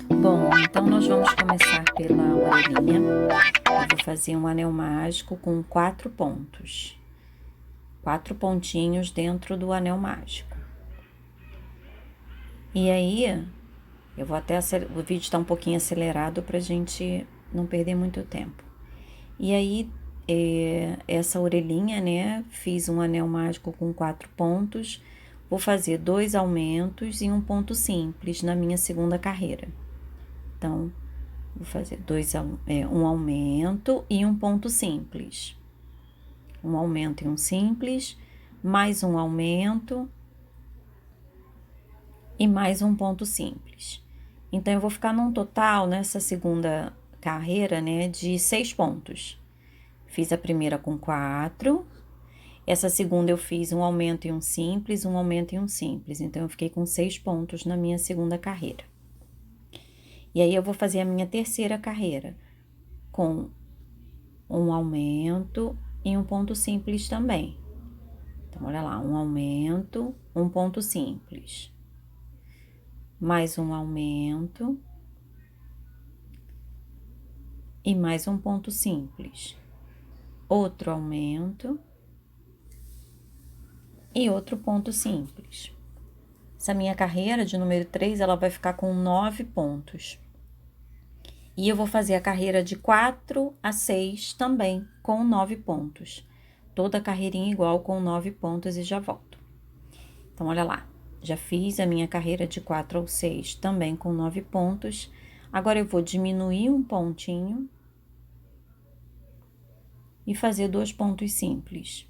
Bom, então nós vamos começar pela orelhinha. Eu vou fazer um anel mágico com 4 pontos. 4 pontinhos dentro do anel mágico. E aí, eu vou até o vídeo está um pouquinho acelerado pra gente não perder muito tempo. E aí, essa orelhinha, né? Fiz um anel mágico com 4 pontos. Vou fazer 2 aumentos e um ponto simples na minha segunda carreira. Então, vou fazer um aumento e um ponto simples. Um aumento e um simples, mais um aumento e mais um ponto simples. Então, eu vou ficar num total, nessa segunda carreira, né, de 6 pontos. Fiz a primeira com 4, essa segunda eu fiz um aumento e um simples, um aumento e um simples. Então, eu fiquei com 6 pontos na minha segunda carreira. E aí, eu vou fazer a minha terceira carreira com um aumento e um ponto simples também. Então, olha lá, um aumento, um ponto simples. Mais um aumento e mais um ponto simples. Outro aumento e outro ponto simples. Essa minha carreira de número 3, ela vai ficar com 9 pontos. E eu vou fazer a carreira de 4 a 6 também, com 9 pontos. Toda a carreirinha igual com 9 pontos e já volto. Então, olha lá, já fiz a minha carreira de 4 ao 6 também com 9 pontos. Agora, eu vou diminuir um pontinho e fazer 2 pontos simples.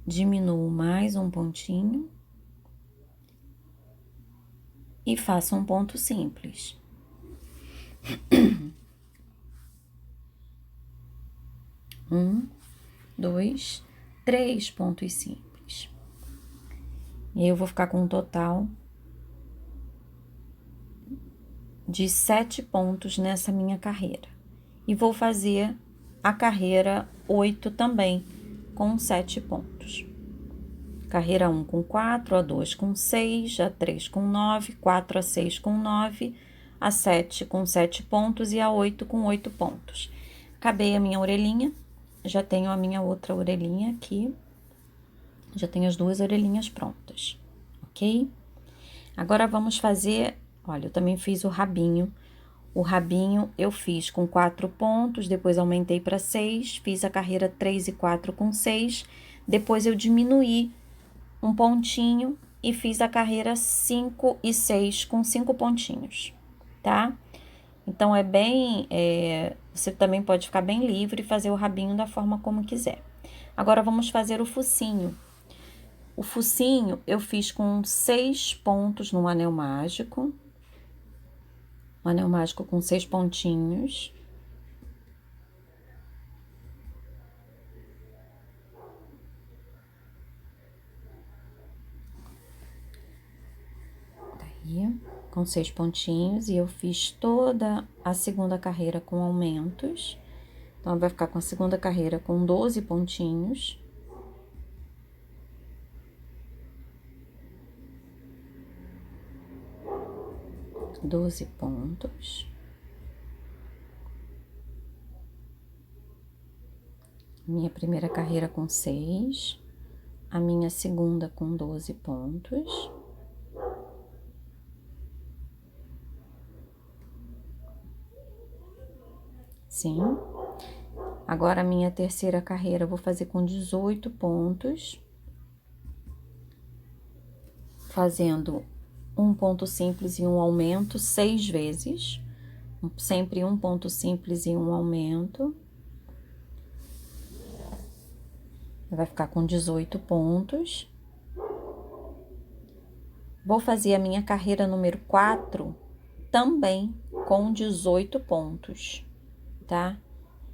Diminuo mais um pontinho e faço um ponto simples. Um, dois, 3 pontos simples. E aí, eu vou ficar com um total de 7 pontos nessa minha carreira. E vou fazer a carreira 8 também, com 7 pontos. Carreira 1 com 4, a 2 com 6, a 3 com 9, 4 a 6 com 9, a 7 com 7 pontos e a 8 com 8 pontos. Acabei a minha orelhinha, já tenho a minha outra orelhinha aqui, já tenho as 2 orelhinhas prontas, ok? Agora, vamos fazer, olha, eu também fiz o rabinho. O rabinho eu fiz com 4 pontos, depois aumentei para 6, fiz a carreira 3 e 4 com 6, depois eu diminuí um pontinho e fiz a carreira 5 e 6 com 5 pontinhos, tá? Então, você também pode ficar bem livre e fazer o rabinho da forma como quiser. Agora, vamos fazer o focinho. O focinho eu fiz com 6 pontos no anel mágico. Um anel mágico com 6 pontinhos. Daí, com 6 pontinhos, e eu fiz toda a segunda carreira com aumentos. Então, vai ficar com a segunda carreira com 12 pontinhos. Doze pontos. Minha primeira carreira com 6, a minha segunda com 12 pontos. Sim. Agora, a minha terceira carreira eu vou fazer com 18 pontos, fazendo um ponto simples e um aumento 6 vezes, sempre um ponto simples e um aumento. Vai ficar com 18 pontos. Vou fazer a minha carreira número 4 também com 18 pontos, tá?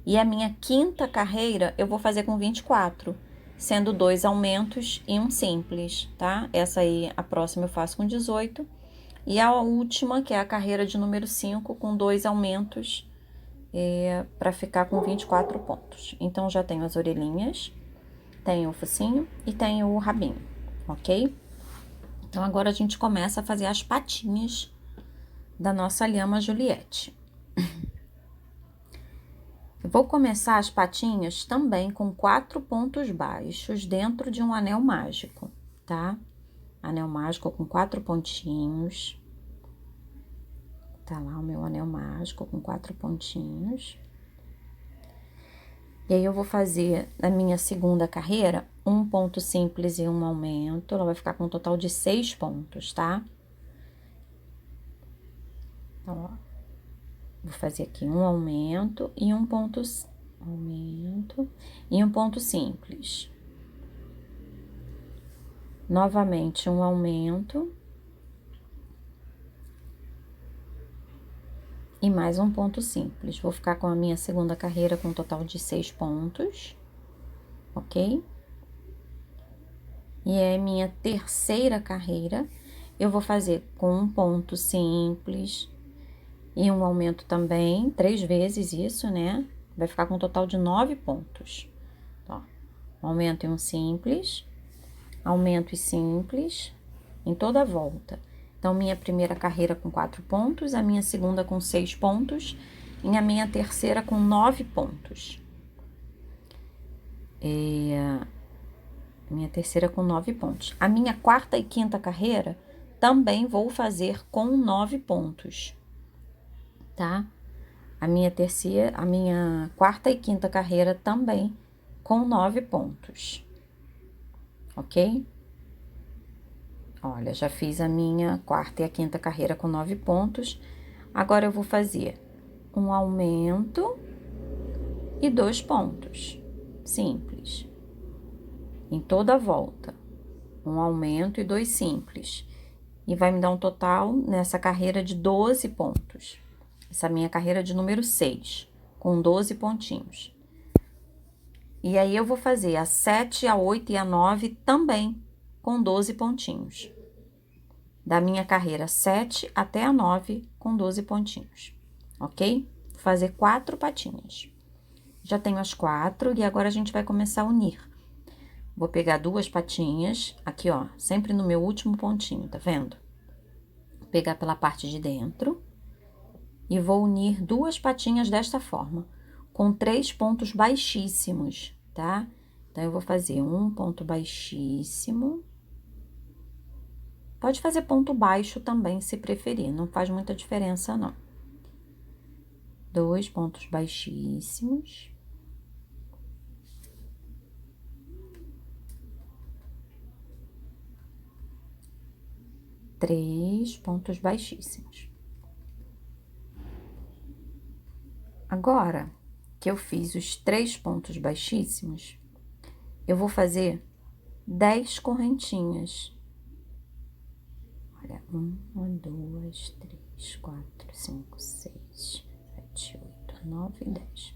E a minha quinta carreira eu vou fazer com 24, sendo 2 aumentos e um simples, tá? Essa aí, a próxima eu faço com 18. E a última, que é a carreira de número 5, com 2 aumentos, para ficar com 24 pontos. Então, já tenho as orelhinhas, tenho o focinho e tenho o rabinho, ok? Então, agora a gente começa a fazer as patinhas da nossa lhama Juliette. Eu vou começar as patinhas também com 4 pontos baixos dentro de um anel mágico, tá? Anel mágico com 4 pontinhos. Tá lá o meu anel mágico com 4 pontinhos. E aí, eu vou fazer na minha segunda carreira um ponto simples e um aumento. Ela vai ficar com um total de 6 pontos, tá? Então, ó, vou fazer aqui um aumento e um ponto simples. Novamente, um aumento. E mais um ponto simples. Vou ficar com a minha segunda carreira com um total de 6 pontos, ok? E é minha terceira carreira, eu vou fazer com um ponto simples e um aumento também, 3 vezes isso, né? Vai ficar com um total de 9 pontos. Ó, aumento e um simples, aumento e simples, em toda a volta. Então, minha primeira carreira com 4 pontos, a minha segunda com 6 pontos, e a minha terceira com 9 pontos. Minha terceira com 9 pontos. A minha quarta e quinta carreira também vou fazer com 9 pontos, tá? A minha quarta e quinta carreira também com 9 pontos, ok? Olha, já fiz a minha quarta e a quinta carreira com 9 pontos. Agora, eu vou fazer um aumento e 2 pontos, simples. Em toda a volta, um aumento e 2 simples. E vai me dar um total nessa carreira de 12 pontos. Essa minha carreira de número 6, com 12 pontinhos. E aí, eu vou fazer a 7, a 8 e a 9 também com 12 pontinhos. Da minha carreira 7 até a 9 com 12 pontinhos, ok? Vou fazer 4 patinhas. Já tenho as 4 e agora a gente vai começar a unir. Vou pegar 2 patinhas, aqui ó, sempre no meu último pontinho, tá vendo? Vou pegar pela parte de dentro e vou unir 2 patinhas desta forma, com 3 pontos baixíssimos, tá? Então, eu vou fazer um ponto baixíssimo. Pode fazer ponto baixo também, se preferir, não faz muita diferença, não. 2 pontos baixíssimos. Três pontos baixíssimos. Agora que eu fiz os 3 pontos baixíssimos, eu vou fazer 10 correntinhas. Olha, 1, 2, 3, 4, 5, 6, 7, 8, 9, 10.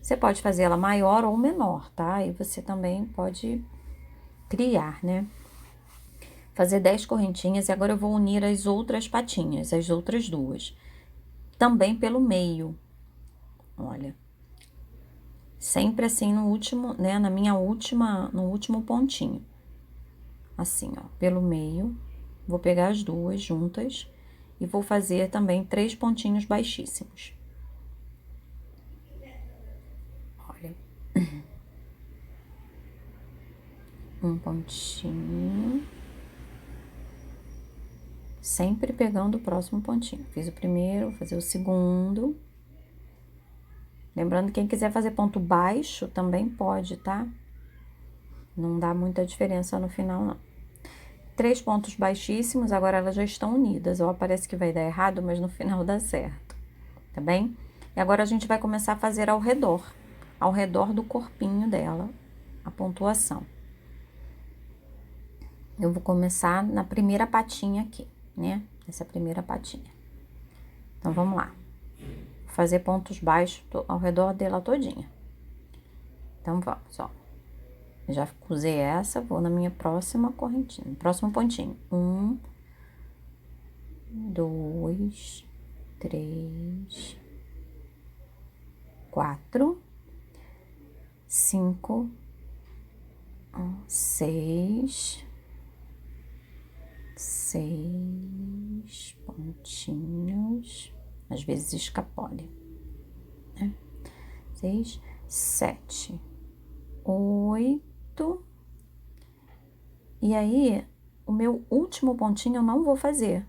Você pode fazer ela maior ou menor, tá? E você também pode criar, né? Fazer 10 correntinhas e agora eu vou unir as outras patinhas, as outras 2. Também pelo meio. Olha. Sempre assim no último, né? No último pontinho. Assim, ó, pelo meio. Vou pegar as 2 juntas e vou fazer também 3 pontinhos baixíssimos. Olha. Um pontinho. Sempre pegando o próximo pontinho. Fiz o primeiro, vou fazer o segundo. Lembrando, quem quiser fazer ponto baixo também pode, tá? Não dá muita diferença no final, não. 3 pontos baixíssimos, agora elas já estão unidas. Ó, parece que vai dar errado, mas no final dá certo, tá bem? E agora a gente vai começar a fazer ao redor do corpinho dela, a pontuação. Eu vou começar na primeira patinha aqui, né? Essa primeira patinha. Então, vamos lá. Vou fazer pontos baixos ao redor dela todinha. Então, vamos, ó. Já usei essa, vou na minha próxima correntinha, próximo pontinho. 1, 2, 3, 4, 5, 6, 6 pontinhos, às vezes escapole, né? 6, 7, 8. E aí, o meu último pontinho eu não vou fazer.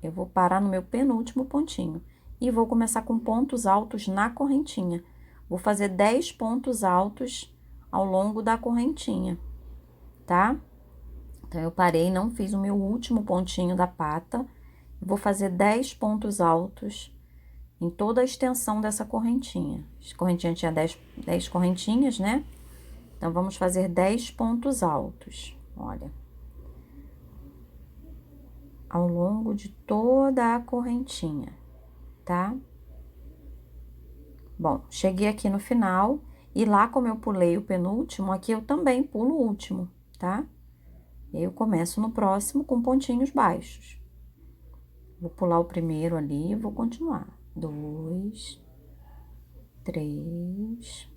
Eu vou parar no meu penúltimo pontinho e vou começar com pontos altos na correntinha. Vou fazer 10 pontos altos ao longo da correntinha, tá? Então, eu parei, não fiz o meu último pontinho da pata. Vou fazer 10 pontos altos em toda a extensão dessa correntinha. A correntinha tinha 10 correntinhas, né? Então, vamos fazer 10 pontos altos, olha. Ao longo de toda a correntinha, tá? Bom, cheguei aqui no final, e lá como eu pulei o penúltimo, aqui eu também pulo o último, tá? Eu começo no próximo com pontinhos baixos. Vou pular o primeiro ali e vou continuar. 2, 3,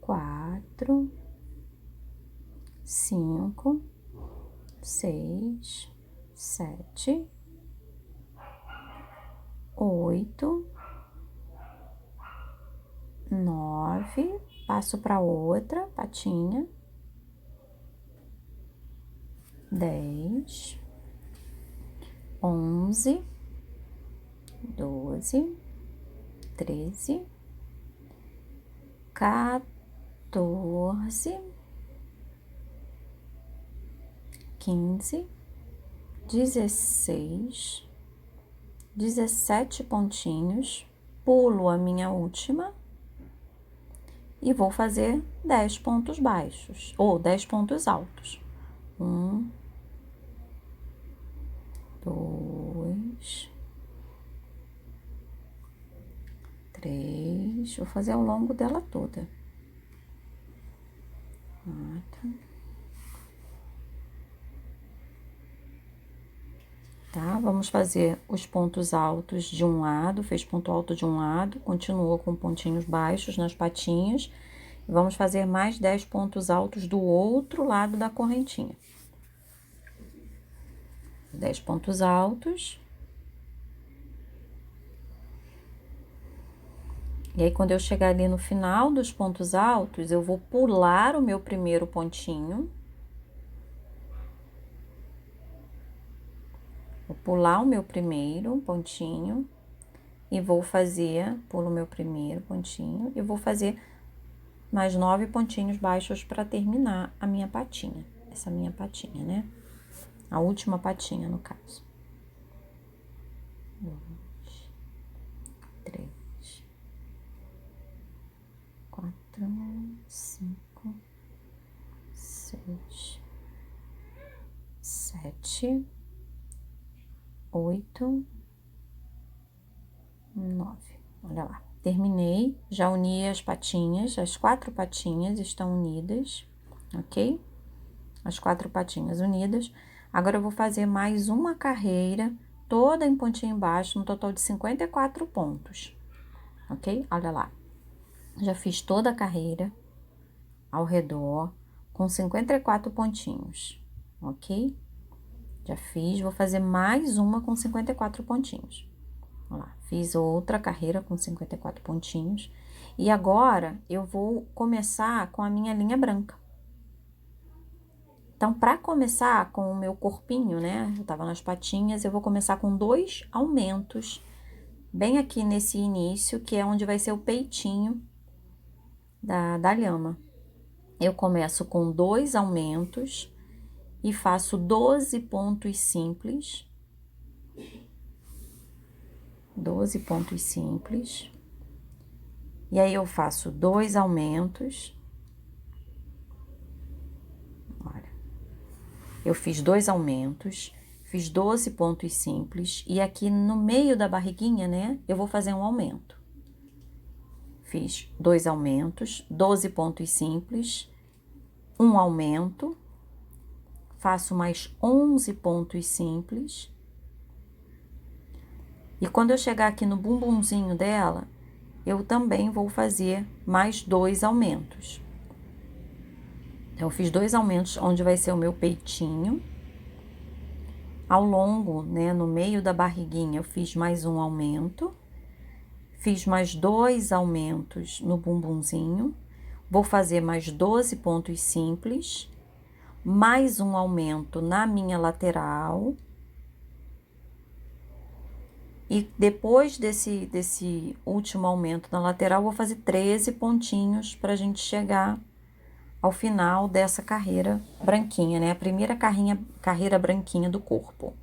4, 5, 6, 7, 8, 9, passo para outra patinha, 10, 11, 12, 13, 14, 15, 16, 17 pontinhos, pulo a minha última e vou fazer 10 pontos baixos, ou 10 pontos altos. 1, 2, 3, vou fazer ao longo dela toda. 4. Tá? Vamos fazer os pontos altos de um lado, fez ponto alto de um lado, continuou com pontinhos baixos nas patinhas. Vamos fazer mais 10 pontos altos do outro lado da correntinha. 10 pontos altos. E aí, quando eu chegar ali no final dos pontos altos, eu vou pular o meu primeiro pontinho. Vou pular o meu primeiro pontinho e vou fazer, pulo o meu primeiro pontinho e vou fazer mais 9 pontinhos baixos para terminar a minha patinha. Essa minha patinha, né? A última patinha, no caso. 2, 3, 4, 5, 6, 7, 8, 9. Olha lá. Terminei, já uni as patinhas, as 4 patinhas estão unidas, ok? As 4 patinhas unidas. Agora, eu vou fazer mais uma carreira, toda em pontinho baixo, no total de 54 pontos, ok? Olha lá. Já fiz toda a carreira ao redor, com 54 pontinhos, ok? Já fiz, vou fazer mais uma com 54 pontinhos. Olha lá, fiz outra carreira com 54 pontinhos. E agora, eu vou começar com a minha linha branca. Então, para começar com o meu corpinho, né? Eu tava nas patinhas, eu vou começar com 2 aumentos, bem aqui nesse início, que é onde vai ser o peitinho da lhama. Eu começo com 2 aumentos e faço 12 pontos simples. 12 pontos simples. E aí, eu faço 2 aumentos. Olha. Eu fiz 2 aumentos, fiz 12 pontos simples. E aqui no meio da barriguinha, né, eu vou fazer um aumento. Fiz 2 aumentos, 12 pontos simples, um aumento. Faço mais 11 pontos simples. E quando eu chegar aqui no bumbumzinho dela, eu também vou fazer mais 2 aumentos. Então, eu fiz 2 aumentos onde vai ser o meu peitinho. Ao longo, né, no meio da barriguinha, eu fiz mais um aumento, fiz mais 2 aumentos no bumbumzinho, vou fazer mais 12 pontos simples, mais um aumento na minha lateral. E depois desse último aumento na lateral, vou fazer 13 pontinhos para a gente chegar ao final dessa carreira branquinha, né? A primeira carreira branquinha do corpo.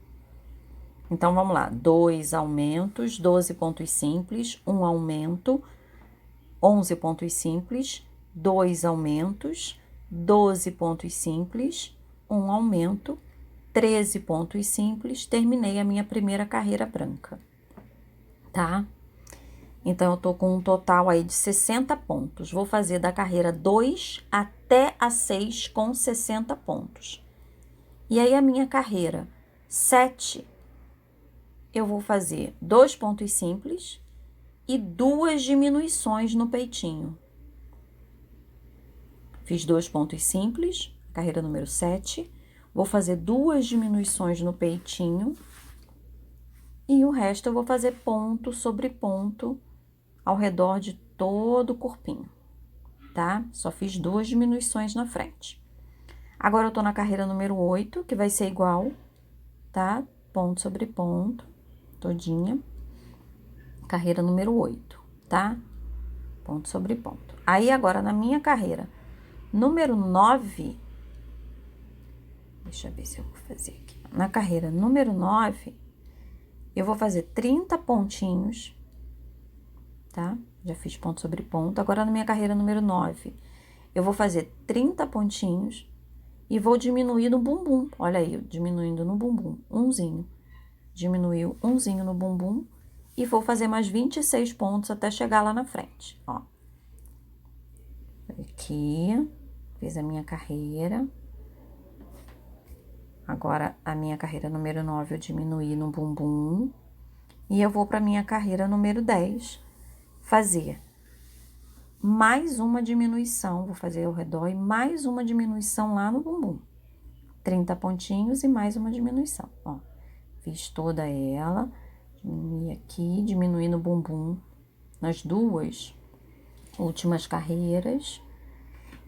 Então, vamos lá. 2 aumentos, 12 pontos simples, 1 aumento, 11 pontos simples, 2 aumentos, 12 pontos simples, 1 aumento, 13 pontos simples, terminei a minha primeira carreira branca. Tá? Então, eu tô com um total aí de 60 pontos. Vou fazer da carreira 2 até a 6 com 60 pontos. E aí, a minha carreira 7, eu vou fazer 2 pontos simples e 2 diminuições no peitinho. Fiz 2 pontos simples, carreira número 7. Vou fazer 2 diminuições no peitinho. E o resto eu vou fazer ponto sobre ponto ao redor de todo o corpinho, tá? Só fiz 2 diminuições na frente. Agora, eu tô na carreira número 8, que vai ser igual, tá? Ponto sobre ponto, todinha. Carreira número 8, tá? Ponto sobre ponto. Aí, agora, na minha carreira número 9, deixa eu ver se eu vou fazer aqui. Na carreira número 9, eu vou fazer 30 pontinhos, tá? Já fiz ponto sobre ponto. Agora, na minha carreira número 9, eu vou fazer 30 pontinhos e vou diminuir no bumbum. Olha aí, diminuindo no bumbum, umzinho. Diminuiu umzinho no bumbum e vou fazer mais 26 pontos até chegar lá na frente, ó. Aqui, fiz a minha carreira. Agora, a minha carreira número 9, eu diminuí no bumbum. E eu vou para minha carreira número 10, fazer mais uma diminuição. Vou fazer ao redor e mais uma diminuição lá no bumbum. 30 pontinhos e mais uma diminuição, ó. Fiz toda ela, diminui aqui, diminui no bumbum, nas 2 últimas carreiras.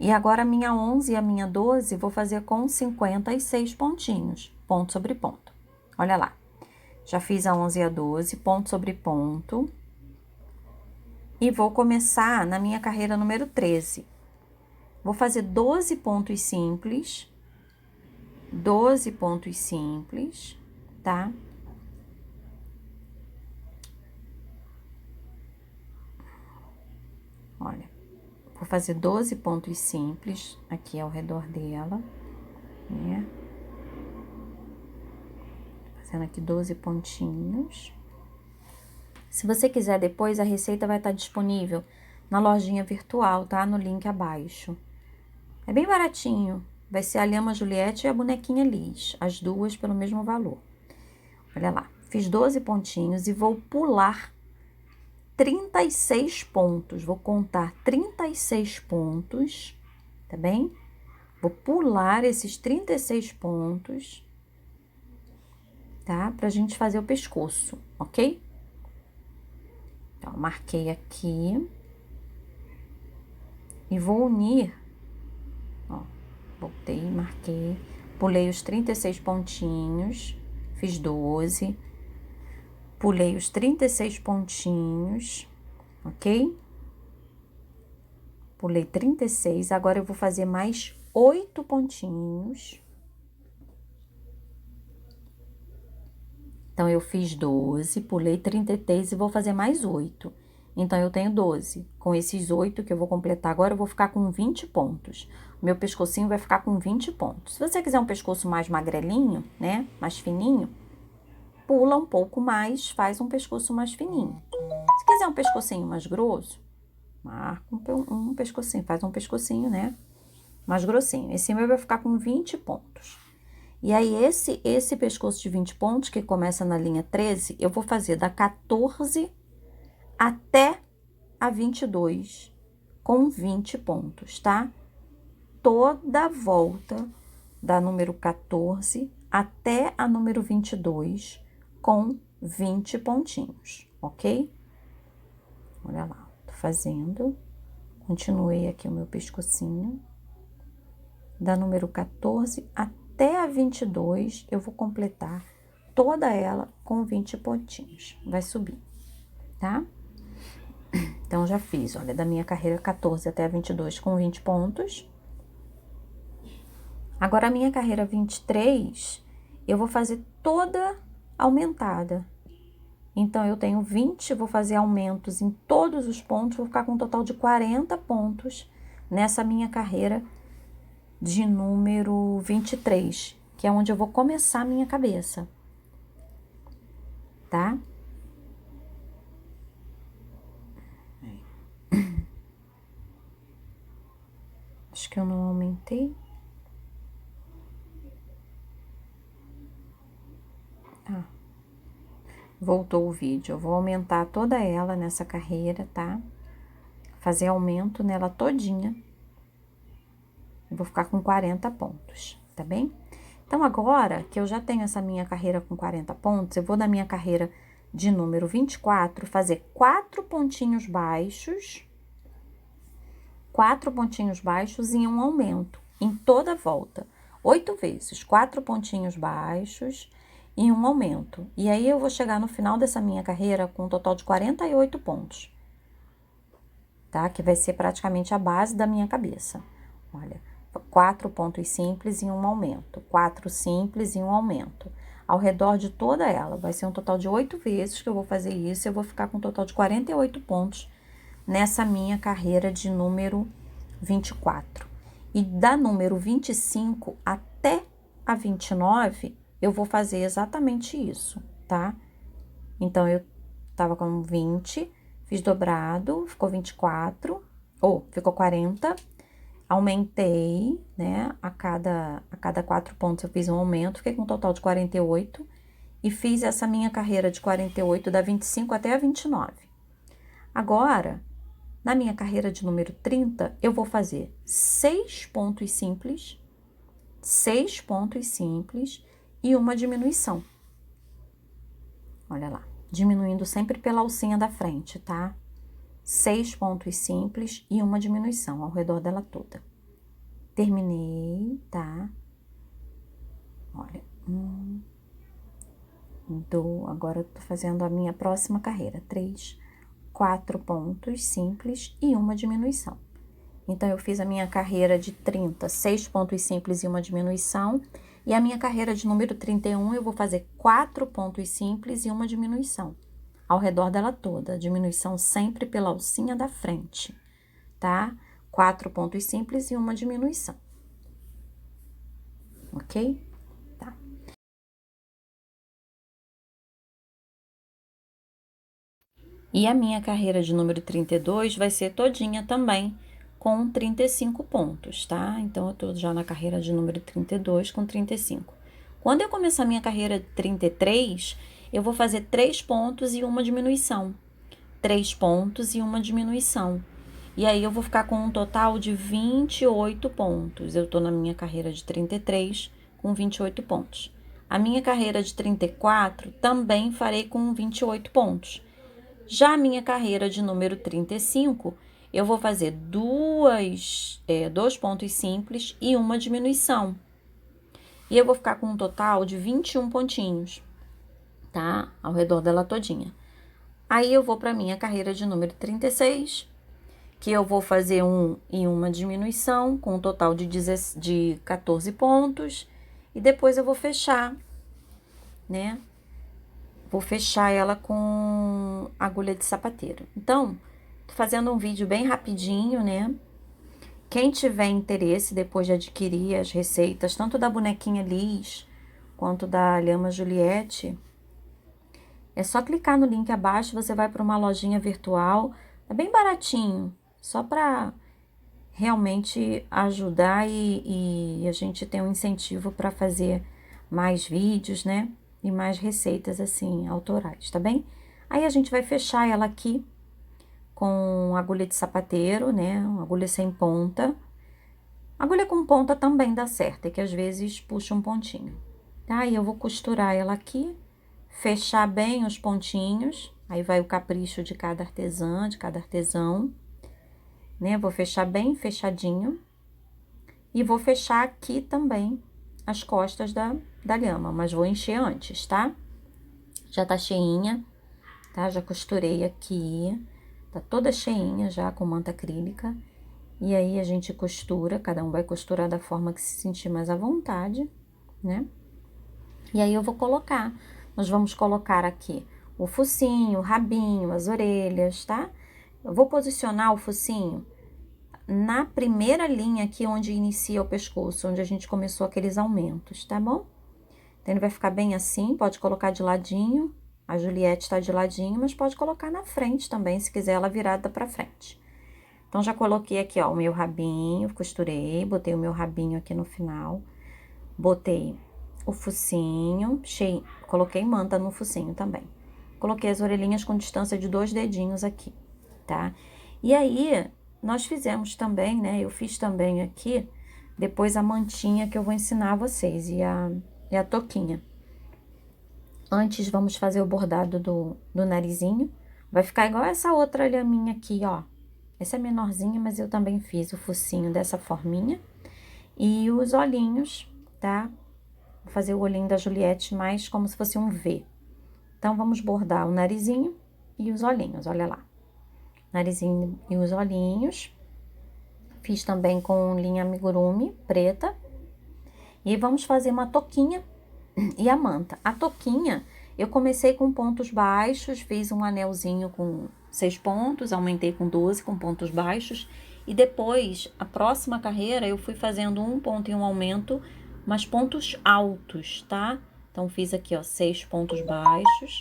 E agora, a minha 11 e a minha 12, vou fazer com 56 pontinhos, ponto sobre ponto. Olha lá, já fiz a 11 e a 12, ponto sobre ponto. E vou começar na minha carreira número 13. Vou fazer 12 pontos simples, 12 pontos simples, tá? Olha, vou fazer 12 pontos simples aqui ao redor dela, né? Fazendo aqui 12 pontinhos. Se você quiser depois, a receita vai estar disponível na lojinha virtual, tá? No link abaixo. É bem baratinho. Vai ser a Lhama Juliette e a bonequinha Liz, as duas pelo mesmo valor. Olha lá, fiz 12 pontinhos e vou pular 36 pontos. Vou contar 36 pontos, tá bem? Vou pular esses 36 pontos, tá? Pra gente fazer o pescoço, ok? Então, marquei aqui. E vou unir, ó, voltei, marquei, pulei os 36 pontinhos, fiz 12, pulei os 36 pontinhos, ok? Pulei 36, agora eu vou fazer mais 8 pontinhos. Então, eu fiz 12, pulei 33 e vou fazer mais 8. Então, eu tenho 12. Com esses 8 que eu vou completar agora, eu vou ficar com 20 pontos. O meu pescocinho vai ficar com 20 pontos. Se você quiser um pescoço mais magrelinho, né, mais fininho, pula um pouco mais, faz um pescoço mais fininho. Se quiser um pescocinho mais grosso, marca um pescocinho, faz um pescocinho, né, mais grossinho. Esse meu vai ficar com 20 pontos. E aí, esse pescoço de 20 pontos, que começa na linha 13, eu vou fazer da 14 até a 22, com 20 pontos, tá? Toda a volta da número 14 até a número 22 com 20 pontinhos, ok? Olha lá, tô fazendo, continuei aqui o meu pescocinho, da número 14 até a 22, eu vou completar toda ela com 20 pontinhos, vai subir, tá? Então, já fiz, olha, da minha carreira 14 até a 22 com 20 pontos. Agora, a minha carreira 23, eu vou fazer toda aumentada. Então, eu tenho 20, vou fazer aumentos em todos os pontos, vou ficar com um total de 40 pontos nessa minha carreira de número 23, que é onde eu vou começar a minha cabeça, tá? Acho que eu não aumentei. Ah, voltou o vídeo. Eu vou aumentar toda ela nessa carreira, tá? Fazer aumento nela todinha. Eu vou ficar com 40 pontos, tá bem? Então, agora que eu já tenho essa minha carreira com 40 pontos, eu vou na minha carreira de número 24 fazer 4 pontinhos baixos, 4 pontinhos baixos e um aumento em toda a volta. 8 vezes, 4 pontinhos baixos e um aumento. E aí, eu vou chegar no final dessa minha carreira com um total de 48 pontos, tá? Que vai ser praticamente a base da minha cabeça. Olha, 4 pontos simples e um aumento, 4 simples e um aumento. Ao redor de toda ela, vai ser um total de 8 vezes que eu vou fazer isso, eu vou ficar com um total de 48 pontos nessa minha carreira de número 24. E da número 25 até a 29, eu vou fazer exatamente isso, tá? Então, eu tava com 20, fiz dobrado, ficou 24, ou ficou 40, aumentei, né? A cada 4 pontos eu fiz um aumento, fiquei com um total de 48, e fiz essa minha carreira de 48, da 25 até a 29. Agora, na minha carreira de número 30, eu vou fazer 6 pontos simples, 6 pontos simples e uma diminuição. Olha lá, diminuindo sempre pela alcinha da frente, tá? 6 pontos simples e uma diminuição ao redor dela toda. Terminei, tá? Olha, agora eu tô fazendo a minha próxima carreira. 3, 4 pontos simples e uma diminuição. Então, eu fiz a minha carreira de 30, 6 pontos simples e uma diminuição. E a minha carreira de número 31, eu vou fazer 4 pontos simples e uma diminuição ao redor dela toda. Diminuição sempre pela alcinha da frente, tá? 4 pontos simples e uma diminuição. Ok? Tá. E a minha carreira de número 32 vai ser todinha também com 35 pontos, tá? Então, eu tô já na carreira de número 32 com 35. Quando eu começar a minha carreira de 33, eu vou fazer 3 pontos e uma diminuição. 3 pontos e uma diminuição. E aí, eu vou ficar com um total de 28 pontos. Eu tô na minha carreira de 33 com 28 pontos. A minha carreira de 34 também farei com 28 pontos. Já a minha carreira de número 35, eu vou fazer 2 pontos simples e uma diminuição. E eu vou ficar com um total de 21 pontinhos, tá? Ao redor dela todinha. Aí, eu vou para minha carreira de número 36, que eu vou fazer um e uma diminuição, com um total de 14 pontos. E depois eu vou fechar, né? Vou fechar ela com agulha de sapateiro. Então, tô fazendo um vídeo bem rapidinho, né? Quem tiver interesse depois de adquirir as receitas, tanto da bonequinha Liz, quanto da Lhama Juliette, é só clicar no link abaixo, você vai para uma lojinha virtual, é bem baratinho, só para realmente ajudar e a gente ter um incentivo para fazer mais vídeos, né? E mais receitas, assim, autorais, tá bem? Aí, a gente vai fechar ela aqui com agulha de sapateiro, né? Uma agulha sem ponta. Agulha com ponta também dá certo, é que às vezes puxa um pontinho, tá? E eu vou costurar ela aqui, fechar bem os pontinhos, aí vai o capricho de cada artesã, de cada artesão, né? Vou fechar bem fechadinho e vou fechar aqui também as costas da lhama, mas vou encher antes, tá? Já tá cheinha, tá? Já costurei aqui, tá toda cheinha já com manta acrílica. E aí, a gente costura, cada um vai costurar da forma que se sentir mais à vontade, né? E aí, eu vou colocar, nós vamos colocar aqui o focinho, o rabinho, as orelhas, tá? Eu vou posicionar o focinho na primeira linha aqui, onde inicia o pescoço, onde a gente começou aqueles aumentos, tá bom? Então, ele vai ficar bem assim, pode colocar de ladinho, a Juliette tá de ladinho, mas pode colocar na frente também, se quiser ela virada pra frente. Então, já coloquei aqui, ó, o meu rabinho, costurei, botei o meu rabinho aqui no final, botei o focinho, coloquei manta no focinho também. Coloquei as orelhinhas com distância de 2 dedinhos aqui, tá? E aí, nós fizemos também, né, eu fiz também aqui, depois a mantinha que eu vou ensinar a vocês, e a touquinha. Antes, vamos fazer o bordado do narizinho, vai ficar igual essa outra lhaminha aqui, ó. Essa é menorzinha, mas eu também fiz o focinho dessa forminha. E os olhinhos, tá? Vou fazer o olhinho da Juliette mais como se fosse um V. Então, vamos bordar o narizinho e os olhinhos, olha lá. Narizinho e os olhinhos. Fiz também com linha amigurumi preta. E vamos fazer uma touquinha e a manta. A touquinha, eu comecei com pontos baixos, fiz um anelzinho com 6 pontos, aumentei com 12 com pontos baixos, e depois, a próxima carreira, eu fui fazendo um ponto e um aumento, mas pontos altos, tá? Então, fiz aqui, ó, 6 pontos baixos,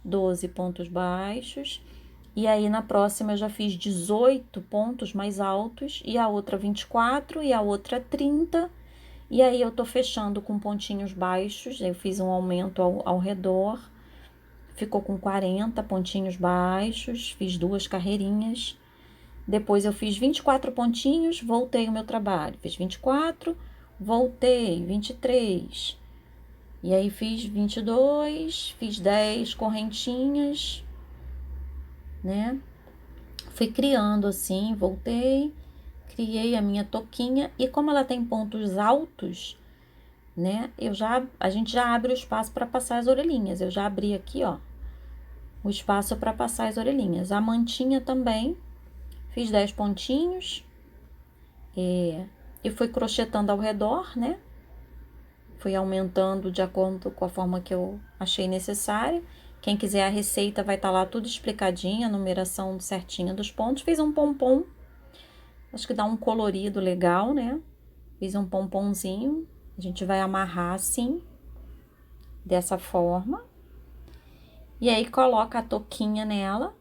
12 pontos baixos, e aí na próxima eu já fiz 18 pontos mais altos, e a outra 24, e a outra 30, e aí eu tô fechando com pontinhos baixos, eu fiz um aumento ao redor, ficou com 40 pontinhos baixos, fiz 2 carreirinhas. Depois eu fiz 24 pontinhos, voltei o meu trabalho. Fiz 24, voltei, 23. E aí fiz 22, fiz 10 correntinhas, né? Fui criando assim, voltei, criei a minha touquinha. E como ela tem pontos altos, né? A gente já abre o espaço para passar as orelhinhas. Eu já abri aqui, ó, o espaço para passar as orelhinhas. A mantinha também, fiz 10 pontinhos e fui crochetando ao redor, né? Fui aumentando de acordo com a forma que eu achei necessário. Quem quiser a receita vai estar lá tudo explicadinha, a numeração certinha dos pontos. Fiz um pompom, acho que dá um colorido legal, né? Fiz um pomponzinho, a gente vai amarrar assim, dessa forma. E aí, coloca a touquinha nela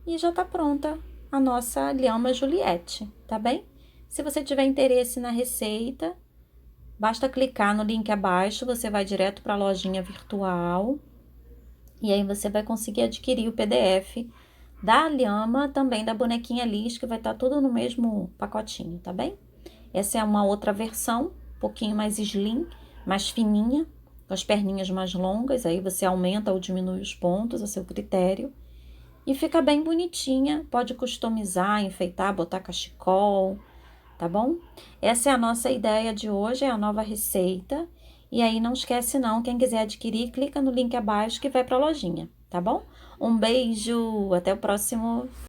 e já tá pronta a nossa lhama Juliette, tá bem? Se você tiver interesse na receita, basta clicar no link abaixo, você vai direto para a lojinha virtual. E aí, você vai conseguir adquirir o PDF da lhama, também da bonequinha Liz, que vai estar tudo no mesmo pacotinho, tá bem? Essa é uma outra versão, um pouquinho mais slim, mais fininha, com as perninhas mais longas, aí você aumenta ou diminui os pontos a seu critério. E fica bem bonitinha, pode customizar, enfeitar, botar cachecol, tá bom? Essa é a nossa ideia de hoje, é a nova receita. E aí não esquece não, quem quiser adquirir, clica no link abaixo que vai para a lojinha, tá bom? Um beijo, até o próximo